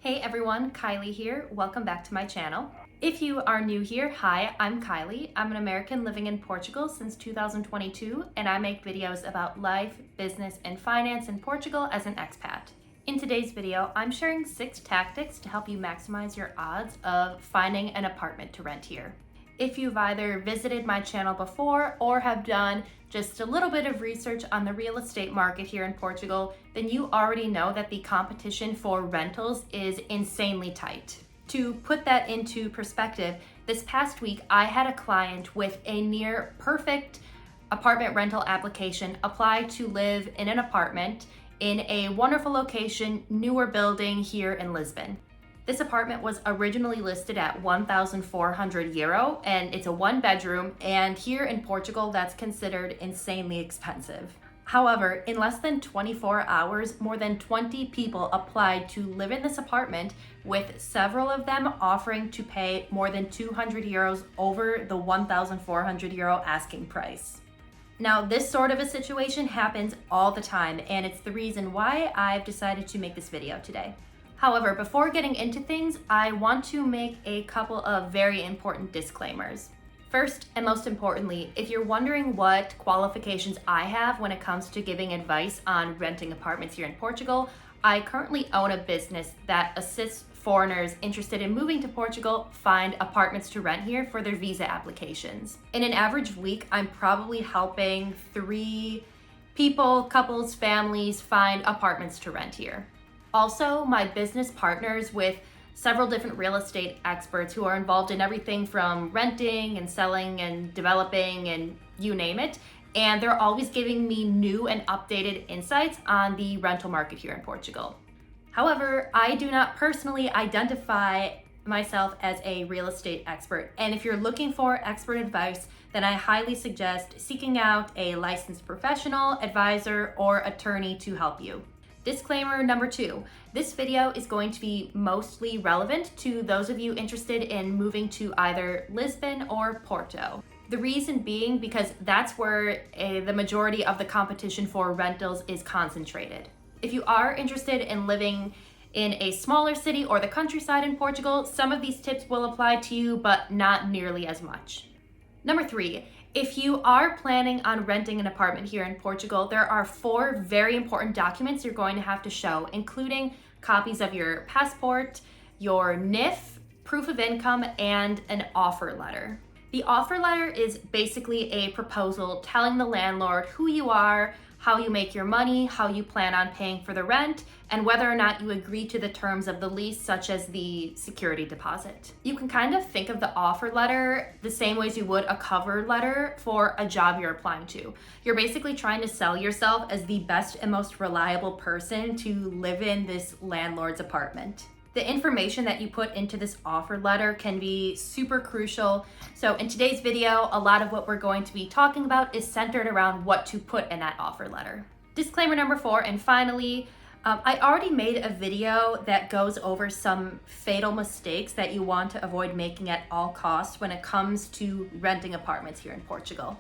Hey everyone, Kylie here. Welcome back to my channel. If you are new here, hi, I'm Kylie. I'm an American living in Portugal since 2022, and I make videos about life, business, and finance in Portugal as an expat. In today's video, I'm sharing 6 tactics to help you maximize your odds of finding an apartment to rent here. If you've either visited my channel before or have done just a little bit of research on the real estate market here in Portugal, then you already know that the competition for rentals is insanely tight. To put that into perspective, this past week I had a client with a near perfect apartment rental application apply to live in an apartment in a wonderful location, newer building here in Lisbon. This apartment was originally listed at €1,400 and it's a 1-bedroom, and here in Portugal that's considered insanely expensive. However, in less than 24 hours, more than 20 people applied to live in this apartment, with several of them offering to pay more than €200 over the €1,400 asking price. Now, this sort of a situation happens all the time, and it's the reason why I've decided to make this video today. However, before getting into things, I want to make a couple of very important disclaimers. First, and most importantly, if you're wondering what qualifications I have when it comes to giving advice on renting apartments here in Portugal, I currently own a business that assists foreigners interested in moving to Portugal find apartments to rent here for their visa applications. In an average week, I'm probably helping 3 people, couples, families find apartments to rent here. Also, my business partners with several different real estate experts who are involved in everything from renting and selling and developing and you name it. And they're always giving me new and updated insights on the rental market here in Portugal. However, I do not personally identify myself as a real estate expert. And if you're looking for expert advice, then I highly suggest seeking out a licensed professional, advisor, or attorney to help you. Disclaimer number 2, this video is going to be mostly relevant to those of you interested in moving to either Lisbon or Porto. The reason being because that's where the majority of the competition for rentals is concentrated. If you are interested in living in a smaller city or the countryside in Portugal, some of these tips will apply to you, but not nearly as much. Number 3, if you are planning on renting an apartment here in Portugal, there are 4 very important documents you're going to have to show, including copies of your passport, your NIF, proof of income, and an offer letter. The offer letter is basically a proposal telling the landlord who you are, how you make your money, how you plan on paying for the rent, and whether or not you agree to the terms of the lease, such as the security deposit. You can kind of think of the offer letter the same way as you would a cover letter for a job you're applying to. You're basically trying to sell yourself as the best and most reliable person to live in this landlord's apartment. The information that you put into this offer letter can be super crucial. So in today's video, a lot of what we're going to be talking about is centered around what to put in that offer letter. Disclaimer number 4, and finally, I already made a video that goes over some fatal mistakes that you want to avoid making at all costs when it comes to renting apartments here in Portugal.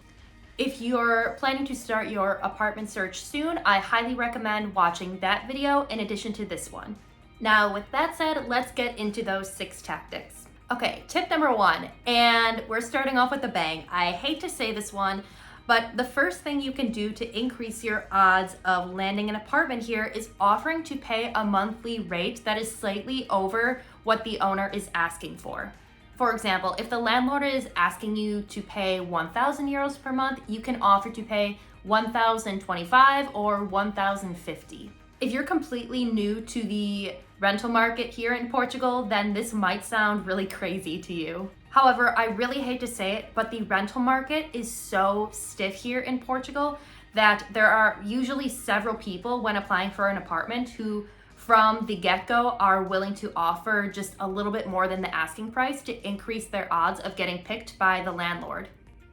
If you're planning to start your apartment search soon, I highly recommend watching that video in addition to this one. Now, with that said, let's get into those 6 tactics. Okay, tip number 1, and we're starting off with a bang. I hate to say this one, but the first thing you can do to increase your odds of landing an apartment here is offering to pay a monthly rate that is slightly over what the owner is asking for. For example, if the landlord is asking you to pay €1,000 per month, you can offer to pay €1,025 or €1,050. If you're completely new to the rental market here in Portugal, then this might sound really crazy to you. However, I really hate to say it, but the rental market is so stiff here in Portugal that there are usually several people when applying for an apartment who from the get-go are willing to offer just a little bit more than the asking price to increase their odds of getting picked by the landlord.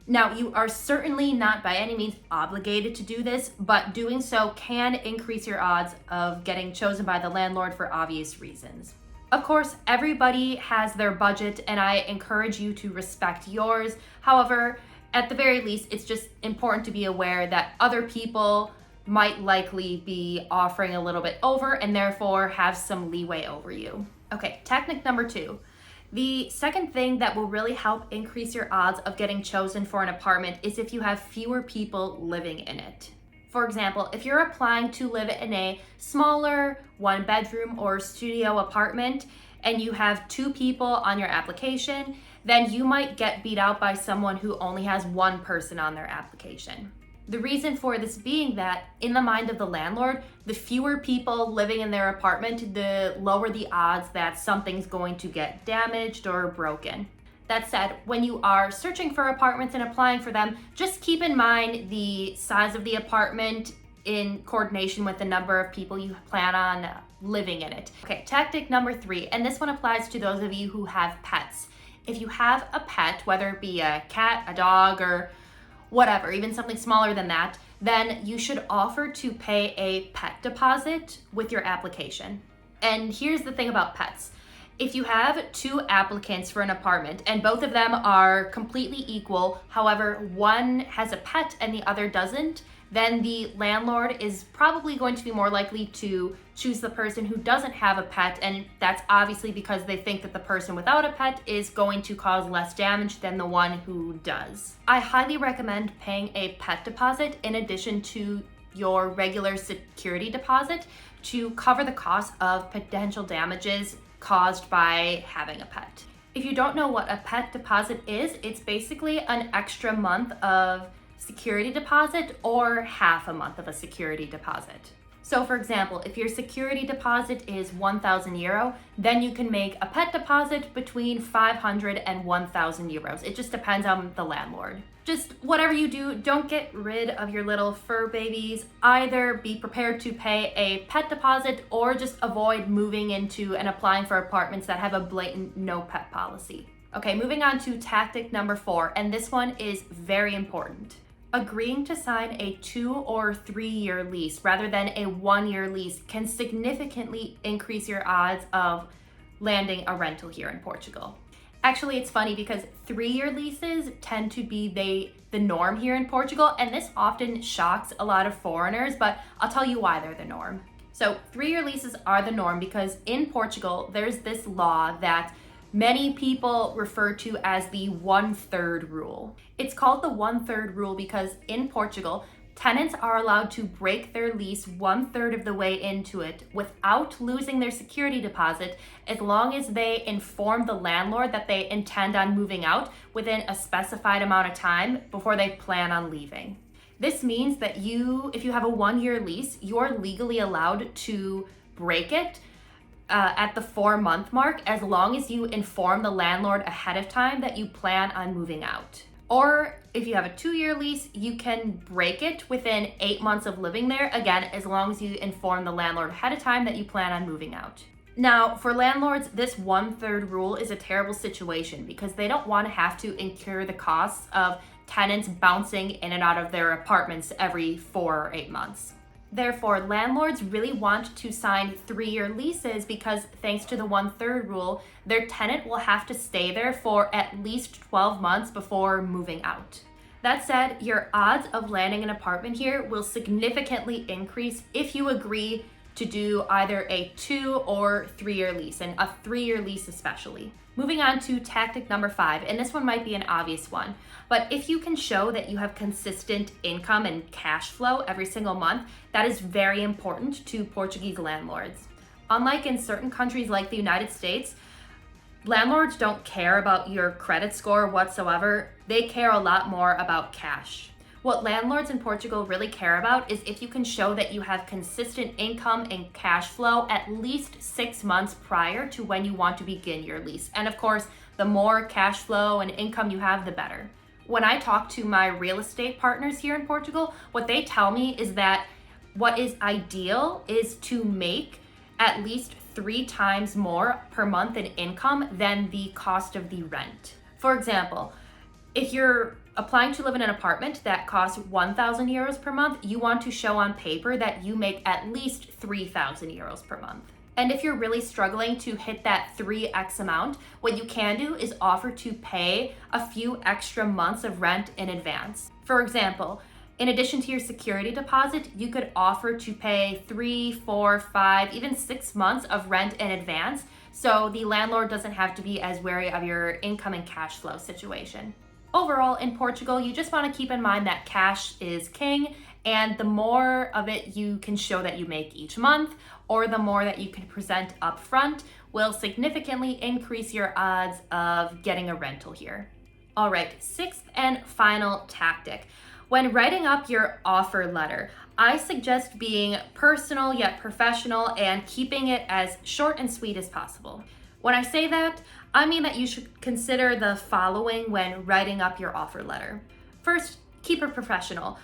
Now, you are certainly not by any means obligated to do this, but doing so can increase your odds of getting chosen by the landlord for obvious reasons. Of course, everybody has their budget, and I encourage you to respect yours. However, at the very least, it's just important to be aware that other people might likely be offering a little bit over and therefore have some leeway over you. Okay, tactic number 2. The second thing that will really help increase your odds of getting chosen for an apartment is if you have fewer people living in it. For example, if you're applying to live in a smaller 1-bedroom or studio apartment and you have 2 people on your application, then you might get beat out by someone who only has 1 person on their application. The reason for this being that in the mind of the landlord, the fewer people living in their apartment, the lower the odds that something's going to get damaged or broken. That said, when you are searching for apartments and applying for them, just keep in mind the size of the apartment in coordination with the number of people you plan on living in it. Okay, tactic number 3, and this one applies to those of you who have pets. If you have a pet, whether it be a cat, a dog, or whatever, even something smaller than that, then you should offer to pay a pet deposit with your application. And here's the thing about pets. If you have 2 applicants for an apartment and both of them are completely equal, however, one has a pet and the other doesn't, then the landlord is probably going to be more likely to choose the person who doesn't have a pet, and that's obviously because they think that the person without a pet is going to cause less damage than the one who does. I highly recommend paying a pet deposit in addition to your regular security deposit to cover the cost of potential damages caused by having a pet. If you don't know what a pet deposit is, it's basically an extra month of security deposit or half a month of a security deposit. So for example, if your security deposit is €1,000, then you can make a pet deposit between 500 and 1,000 euros. It just depends on the landlord. Just whatever you do, don't get rid of your little fur babies. Either be prepared to pay a pet deposit or just avoid moving into and applying for apartments that have a blatant no pet policy. Okay, moving on to tactic number 4, and this one is very important. Agreeing to sign a 2 or 3 year lease rather than a 1-year lease can significantly increase your odds of landing a rental here in Portugal. Actually, it's funny because 3-year leases tend to be the norm here in Portugal, and this often shocks a lot of foreigners, but I'll tell you why they're the norm. So 3-year leases are the norm because in Portugal, there's this law that many people refer to as the 1/3 rule. It's called the 1/3 rule because in Portugal, tenants are allowed to break their lease 1/3 of the way into it without losing their security deposit as long as they inform the landlord that they intend on moving out within a specified amount of time before they plan on leaving. This means that if you have a 1-year lease, you're legally allowed to break it at the 4-month mark as long as you inform the landlord ahead of time that you plan on moving out. Or if you have a 2-year lease, you can break it within 8 months of living there, again, as long as you inform the landlord ahead of time that you plan on moving out. Now, for landlords, this 1/3 rule is a terrible situation because they don't want to have to incur the costs of tenants bouncing in and out of their apartments every 4 or 8 months. Therefore, landlords really want to sign 3-year leases because thanks to the 1/3 rule, their tenant will have to stay there for at least 12 months before moving out. That said, your odds of landing an apartment here will significantly increase if you agree to do either a 2 or 3-year lease, and a 3-year lease especially. Moving on to tactic number 5, and this one might be an obvious one, but if you can show that you have consistent income and cash flow every single month, that is very important to Portuguese landlords. Unlike in certain countries like the United States, landlords don't care about your credit score whatsoever. They care a lot more about cash. What landlords in Portugal really care about is if you can show that you have consistent income and cash flow at least 6 months prior to when you want to begin your lease. And of course, the more cash flow and income you have, the better. When I talk to my real estate partners here in Portugal, what they tell me is that what is ideal is to make at least 3 times more per month in income than the cost of the rent. For example, if you're applying to live in an apartment that costs 1,000 euros per month, you want to show on paper that you make at least 3,000 euros per month. And if you're really struggling to hit that 3x amount, what you can do is offer to pay a few extra months of rent in advance. For example, In addition to your security deposit, you could offer to pay 3, 4, 5, even 6 months of rent in advance, so the landlord doesn't have to be as wary of your income and cash flow situation. Overall, in Portugal, you just want to keep in mind that cash is king, and the more of it you can show that you make each month, or the more that you can present up front, will significantly increase your odds of getting a rental here. All right, sixth and final tactic. When writing up your offer letter, I suggest being personal yet professional and keeping it as short and sweet as possible. When I say that, I mean that you should consider the following when writing up your offer letter. First, keep it professional.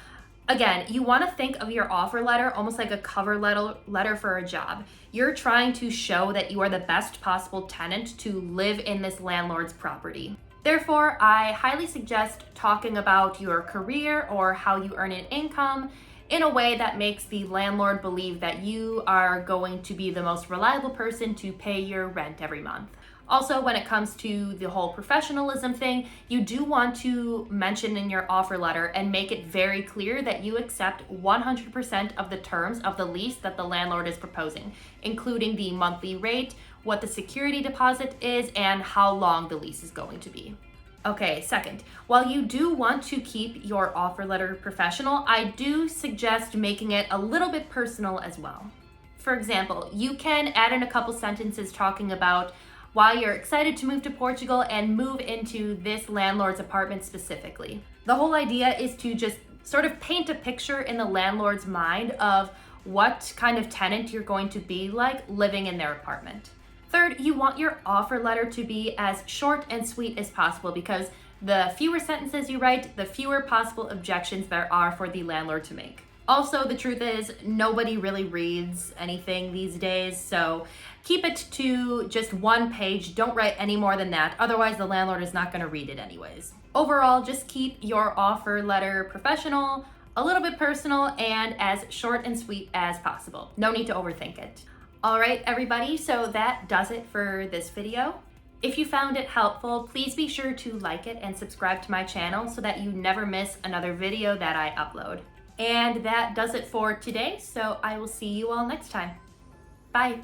Again, you want to think of your offer letter almost like a cover letter for a job. You're trying to show that you are the best possible tenant to live in this landlord's property. Therefore, I highly suggest talking about your career or how you earn an income in a way that makes the landlord believe that you are going to be the most reliable person to pay your rent every month. Also, when it comes to the whole professionalism thing, you do want to mention in your offer letter and make it very clear that you accept 100% of the terms of the lease that the landlord is proposing, including the monthly rate, what the security deposit is, and how long the lease is going to be. Okay, second, while you do want to keep your offer letter professional, I do suggest making it a little bit personal as well. For example, you can add in a couple sentences talking about why you're excited to move to Portugal and move into this landlord's apartment specifically. The whole idea is to just sort of paint a picture in the landlord's mind of what kind of tenant you're going to be like living in their apartment. Third, you want your offer letter to be as short and sweet as possible because the fewer sentences you write, the fewer possible objections there are for the landlord to make. Also, the truth is, nobody really reads anything these days, so keep it to just one page. Don't write any more than that, otherwise the landlord is not going to read it anyways. Overall, just keep your offer letter professional, a little bit personal, and as short and sweet as possible. No need to overthink it. All right, everybody, so that does it for this video. If you found it helpful, please be sure to like it and subscribe to my channel so that you never miss another video that I upload. And that does it for today, so I will see you all next time. Bye.